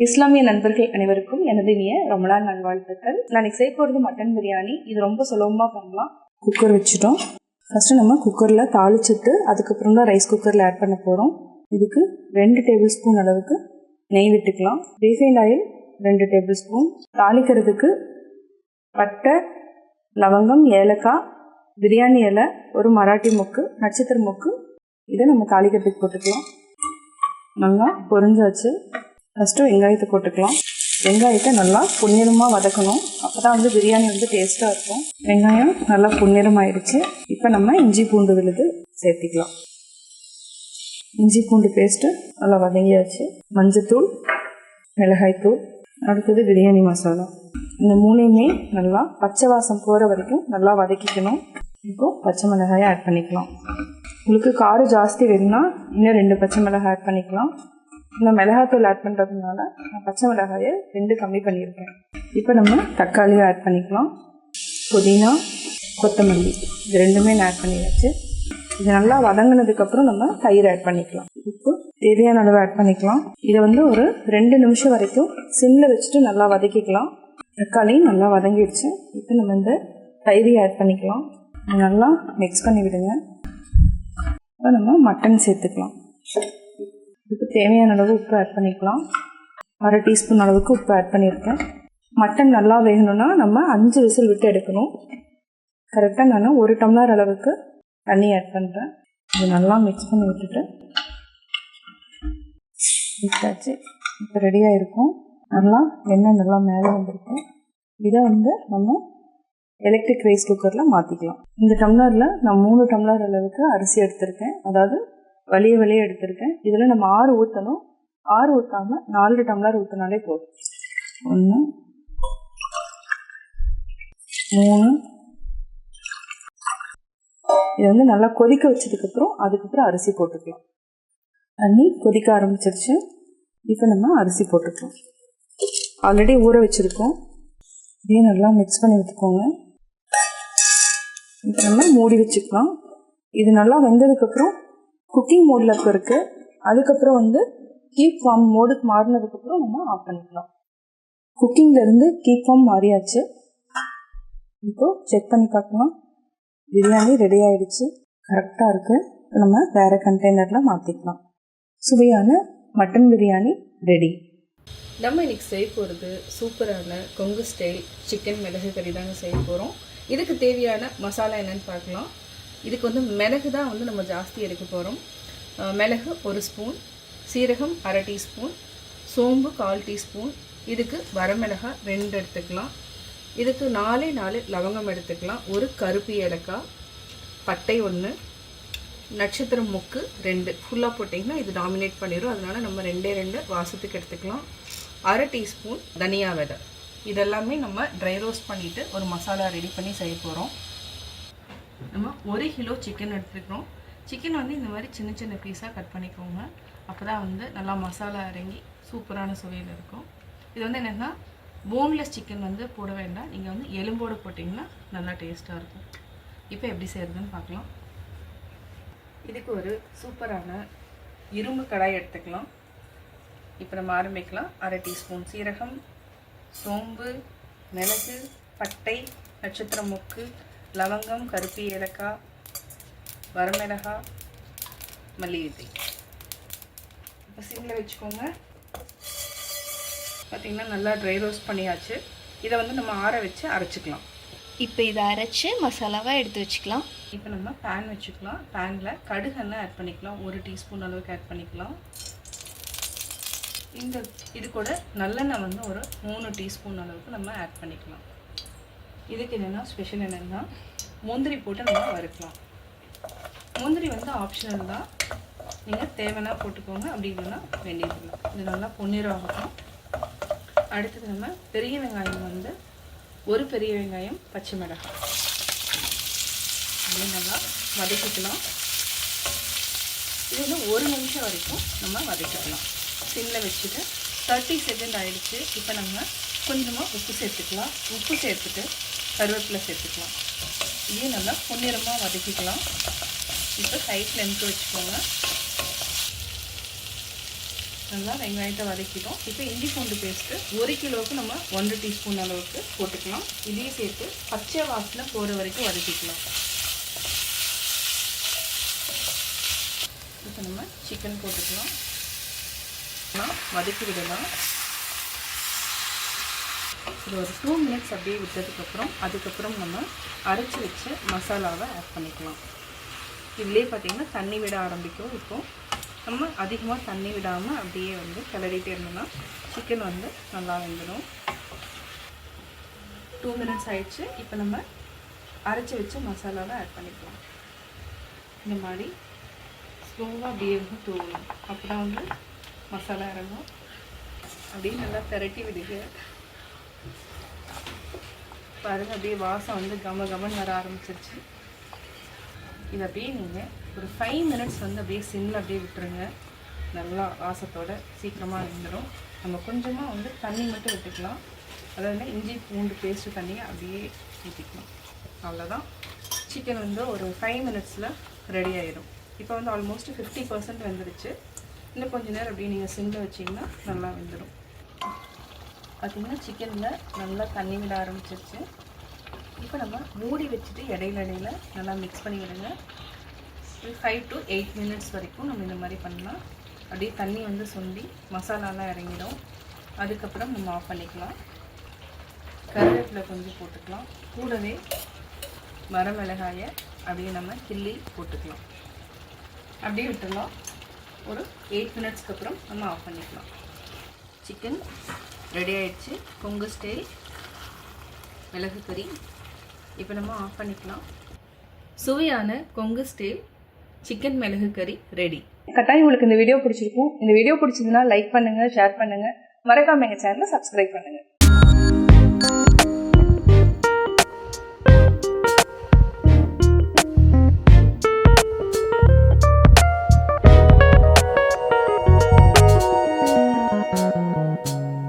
இஸ்லாமிய நண்பர்கள் அனைவருக்கும் எனது இனிய ரமலான் நல்வாழ்த்துக்கள். நான் செய்ய போகிறது மட்டன் பிரியாணி. இது ரொம்ப சுலபமாக பண்ணலாம். குக்கர் வச்சுட்டோம். ஃபஸ்ட்டு நம்ம குக்கரில் தாளிச்சிட்டு அதுக்கப்புறம் தான் ரைஸ் குக்கரில் ஆட் பண்ண போகிறோம். இதுக்கு 2 டேபிள் ஸ்பூன் அளவுக்கு நெய் விட்டுக்கலாம். Refined oil 2 tablespoon. தாளிக்கிறதுக்கு பட்டை, லவங்கம், ஏலக்காய், பிரியாணி இலை, ஒரு மராட்டி மொக்கு, நட்சத்திர மொக்கு, இதை நம்ம தாளிக்கிறதுக்கு போட்டுக்கலாம். நல்லா பொரிஞ்சாச்சு. ஃபஸ்ட்டு வெங்காயத்தை போட்டுக்கலாம். வெங்காயத்தை நல்லா பொன்னிறமாக வதக்கணும். அப்போ தான் பிரியாணி டேஸ்ட்டாக இருக்கும். வெங்காயம் நல்லா பொன்னிறம் ஆயிடுச்சு. இப்போ நம்ம இஞ்சி பூண்டு விழுது சேர்த்திக்கலாம். இஞ்சி பூண்டு பேஸ்ட்டு நல்லா வதங்கியாச்சு. மஞ்சத்தூள், மிளகாய்த்தூள், அடுத்தது பிரியாணி மசாலா. இந்த 3யுமே நல்லா பச்சை வாசம் போகிற வரைக்கும் நல்லா வதக்கிக்கணும். இப்போது பச்சை மிளகாயை ஆட் பண்ணிக்கலாம். உங்களுக்கு காரம் ஜாஸ்தி வேணும்னா இன்னும் 2 பச்சை மிளகாய் ஆட் பண்ணிக்கலாம். இந்த மிளகாத்தூள் ஆட் பண்ணுறதுனால நான் பச்சை மிளகாயை 2 கம்மி பண்ணியிருக்கேன். இப்போ நம்ம தக்காளியை ஆட் பண்ணிக்கலாம். புதினா, கொத்தமல்லி, இது 2மே நான் ஆட் பண்ணியாச்சு. இது நல்லா வதங்கினதுக்கப்புறம் நம்ம தயிர் ஆட் பண்ணிக்கலாம். உப்பு தேவையான அளவு ஆட் பண்ணிக்கலாம். இதை ஒரு 2 நிமிஷம் வரைக்கும் சிம்மில் வச்சுட்டு நல்லா வதக்கிக்கலாம். தக்காளி நல்லா வதங்கிடுச்சு. இப்போ நம்ம இந்த தயிரை ஆட் பண்ணிக்கலாம். நல்லா மிக்ஸ் பண்ணி விடுங்க. இப்போ நம்ம மட்டன் சேர்த்துக்கலாம். இதுக்கு தேவையான அளவு உப்பு ஆட் பண்ணிக்கலாம். 1/2 டீஸ்பூன் அளவுக்கு உப்பு ஆட் பண்ணியிருக்கேன். மட்டன் நல்லா வேகணும்னா நம்ம 5 விசில் விட்டு எடுக்கணும். கரெக்டாக நான் 1 டம்ளர் அளவுக்கு தண்ணி ஆட் பண்ணுறேன். இது நல்லா மிக்ஸ் பண்ணி விட்டுட்டு விட்டாச்சு. இப்போ ரெடியாக இருக்கும். நல்லா எண்ணெய் நல்லா மேலே வந்திருக்கும். இதை நம்ம எலக்ட்ரிக் ரைஸ் குக்கரில் மாற்றிக்கலாம். இந்த டம்ளரில் நான் 3 டம்ளர் அளவுக்கு அரிசி எடுத்திருக்கேன். அதாவது வலிய எடுத்திருக்கேன். இதில் நம்ம 6 ஊற்றணும். 6 ஊற்றாமல் 4 டம்ளர் ஊற்றினாலே போதும். 1, 3. இதை நல்லா கொதிக்க வச்சதுக்கப்புறம் அதுக்கப்புறம் அரிசி போட்டுக்கலாம். தண்ணி கொதிக்க ஆரம்பிச்சிருச்சு. இப்போ நம்ம அரிசி போட்டுக்கலாம். ஆல்ரெடி ஊற வச்சுருக்கோம். இதையும் நல்லா மிக்ஸ் பண்ணி விட்டுக்கோங்க. இப்போ நம்ம மூடி வச்சுக்கலாம். இது நல்லா வெந்ததுக்கப்புறம் குக்கிங் மோடில் இப்போ இருக்குது. அதுக்கப்புறம் கீப் ஃபார்ம் மோடுக்கு மாறினதுக்கப்புறம் நம்ம ஆஃப் பண்ணிக்கலாம். குக்கிங்லேருந்து கீப் ஃபார்ம் மாறியாச்சு. இப்போது செக் பண்ணி பார்க்கலாம். பிரியாணி ரெடி ஆகிடுச்சு. கரெக்டாக இருக்குது. நம்ம வேறு கண்டெய்னரில் மாற்றிக்கலாம். சுவையான மட்டன் பிரியாணி ரெடி. நம்ம இன்றைக்கி செய்ய போகிறது சூப்பரான கொங்கு ஸ்டைல் சிக்கன் மிளகு கறி தாங்க செய்ய போகிறோம். இதுக்கு தேவையான மசாலா என்னென்னு பார்க்கலாம். இதுக்கு மிளகு தான் நம்ம ஜாஸ்தி எடுக்க போகிறோம். மிளகு 1 ஸ்பூன், சீரகம் 1/2 டீஸ்பூன், சோம்பு 1/4 டீஸ்பூன், இதுக்கு வரமிளகாய் 2 எடுத்துக்கலாம். இதுக்கு 4 லவங்கம் எடுத்துக்கலாம். ஒரு கருப்பு ஏலக்காய், பட்டை 1, நட்சத்திரம் மொக்கு 2. ஃபுல்லாக போட்டிங்கன்னா இது டாமினேட் பண்ணிடும். அதனால் நம்ம 2 வாசத்துக்கு எடுத்துக்கலாம். 1/2 டீஸ்பூன் தனியா விதை. இதெல்லாமே நம்ம ட்ரை ரோஸ்ட் பண்ணிவிட்டு ஒரு மசாலா ரெடி பண்ணி செய்ய போகிறோம். நம்ம 1 கிலோ சிக்கன் எடுத்துக்கிறோம். சிக்கன் இந்த மாதிரி சின்ன சின்ன பீஸாக கட் பண்ணிக்கோங்க. அப்போ தான் நல்லா மசாலா இறங்கி சூப்பரான சுவையில் இருக்கும். இது என்னென்னா போன்லெஸ் சிக்கன் போட வேண்டாம். நீங்கள் எலும்போடு போட்டிங்கன்னா நல்லா டேஸ்ட்டாக இருக்கும். இப்போ எப்படி செய்கிறதுன்னு பார்க்கலாம். இதுக்கு ஒரு சூப்பரான இரும்பு கடாய் எடுத்துக்கலாம். இப்போ நம்ம ஆரம்பிக்கலாம். 1/2 டீஸ்பூன் சீரகம், சோம்பு, மிளகு, பட்டை, நட்சத்திர மொக்கு, லவங்கம், கருப்பு ஏலக்காய், வரமிளகாய், மல்லி விதை. இப்போ சிம்மில் வச்சுக்கோங்க. பார்த்திங்கன்னா நல்லா ட்ரை ரோஸ்ட் பண்ணியாச்சு. இதை நம்ம ஆற வச்சு அரைச்சிக்கலாம். இப்போ இதை அரைச்சி மசாலாவாக எடுத்து வச்சுக்கலாம். இப்போ நம்ம பேன் வச்சுக்கலாம். பேனில் கடுகெண்ணெய் ஆட் பண்ணிக்கலாம். 1 டீஸ்பூன் அளவுக்கு ஆட் பண்ணிக்கலாம். இது கூட நல்லெண்ணெய் ஒரு 3 டீஸ்பூன் அளவுக்கு நம்ம ஆட் பண்ணிக்கலாம். இதுக்கு என்னென்னா ஸ்பெஷல் என்னென்னா முந்திரி போட்டு நம்ம வறுக்கலாம். முந்திரி ஆப்ஷனல் தான். நீங்கள் தேவைன்னா போட்டுக்கோங்க, அப்படி இல்லைன்னா வேண்டியதில்லை. இது நல்லா பொன்னிறம் ஆகட்டும். அடுத்தது நம்ம பெரிய வெங்காயம் ஒரு பெரிய வெங்காயம், பச்சை மிளகாய் அப்படியே நல்லா வதக்கிக்கலாம். இது 1 நிமிஷம் வரைக்கும் நம்ம வதக்கிக்கலாம். சிம்மில் வச்சுட்டு 30 செகண்ட் ஆகிடுச்சு. இப்போ நம்ம கொஞ்சமாக உப்பு சேர்த்துக்கலாம். உப்பு சேர்த்துட்டு கருவேப்பிலை சேர்த்துக்கலாம். இதையும் நல்லா பொன்னிறமாக வதக்கிக்கலாம். இப்போ ஹை ஃப்ளேமுக்கு வச்சுக்கோங்க. நல்லா வெங்காயத்தை வதக்கிட்டோம். இப்போ இஞ்சி பூண்டு பேஸ்ட்டு 1 கிலோவுக்கு நம்ம 1 டீஸ்பூன் அளவுக்கு போட்டுக்கலாம். இதையும் சேர்த்து பச்சை வாசனை போகிற வரைக்கும் வதக்கிக்கலாம். இப்போ நம்ம சிக்கன் போட்டுக்கலாம். வதக்கி விடலாம். இது ஒரு 2 மினிட்ஸ் அப்படியே விட்டதுக்கப்புறம் அதுக்கப்புறம் நம்ம அரைச்சி வச்ச மசாலாவை ஆட் பண்ணிக்கலாம். இதுலேயே பார்த்திங்கன்னா தண்ணி விட ஆரம்பிக்கும். இப்போது நம்ம அதிகமாக தண்ணி விடாமல் அப்படியே வந்து கிளறிட்டே இருந்தோம்னா சிக்கன் வந்து நல்லா வெந்துடும். 2 மினிட்ஸ் ஆயிடுச்சு. இப்போ நம்ம அரைச்சி வச்ச மசாலாவை ஆட் பண்ணிக்கலாம். இந்த மாதிரி ஸ்லோவாக அப்படியே வந்து தூவணும். அப்போ தான் வந்து மசாலா இறங்கும். அப்படியே நல்லா திரட்டி விடுங்க. பாருங்கள், அப்படியே வாசம் வந்து கமன்னு வர ஆரம்பிச்சிருச்சு. இது அப்படியே நீங்கள் ஒரு 5 மினிட்ஸ் வந்து அப்படியே சிம்மில் அப்படியே விட்டுருங்க. நல்லா வாசத்தோடு சீக்கிரமாக இருந்துடும். நம்ம கொஞ்சமாக வந்து தண்ணி மட்டும் விட்டுக்கலாம். அதாவது இஞ்சி பூண்டு பேஸ்ட்டு தண்ணியை அப்படியே ஊற்றிக்கலாம். அவ்வளோதான். சிக்கன் வந்து ஒரு 5 மினிட்ஸில் ரெடி ஆகிடும். இப்போ வந்து ஆல்மோஸ்ட் 50% வெந்துடுச்சு. இன்னும் கொஞ்சம் நேரம் அப்படியே நீங்கள் சிம்மில் வச்சிங்கன்னா நல்லா வெந்துடும். பார்த்திங்கன்னா சிக்கனில் நல்லா தண்ணி விட ஆரம்பிச்சிருச்சு. இப்போ நம்ம மூடி வச்சுட்டு இடையில நல்லா மிக்ஸ் பண்ணி விடுங்க. 5 to 8 மினிட்ஸ் வரைக்கும் நம்ம இந்த மாதிரி பண்ணலாம். அப்படியே தண்ணி வந்து சுண்டி மசாலாலாம் இறங்கிடும். அதுக்கப்புறம் நம்ம ஆஃப் பண்ணிக்கலாம். கருவேப்பிலை கொஞ்சம் போட்டுக்கலாம். கூடவே வரமிளகாயை அப்படியே நம்ம கிள்ளி போட்டுக்கலாம். அப்படியே விட்டுடலாம். ஒரு 8 மினிட்ஸ்க்கு அப்புறம் நம்ம ஆஃப் பண்ணிக்கலாம். சிக்கன் ரெடி ஆயிடுச்சு. கொங்கு ஸ்டைல் மிளகு கறி. இப்போ நம்ம ஆஃப் பண்ணிக்கலாம். சுவையான கொங்கு ஸ்டைல் சிக்கன் மிளகு கறி ரெடி. கட்டாயம் உங்களுக்கு இந்த வீடியோ பிடிச்சிருக்கும். இந்த வீடியோ பிடிச்சதுன்னா லைக் பண்ணுங்கள், ஷேர் பண்ணுங்கள். மறக்காம எங்கள் சேனலை சப்ஸ்கிரைப் பண்ணுங்கள்.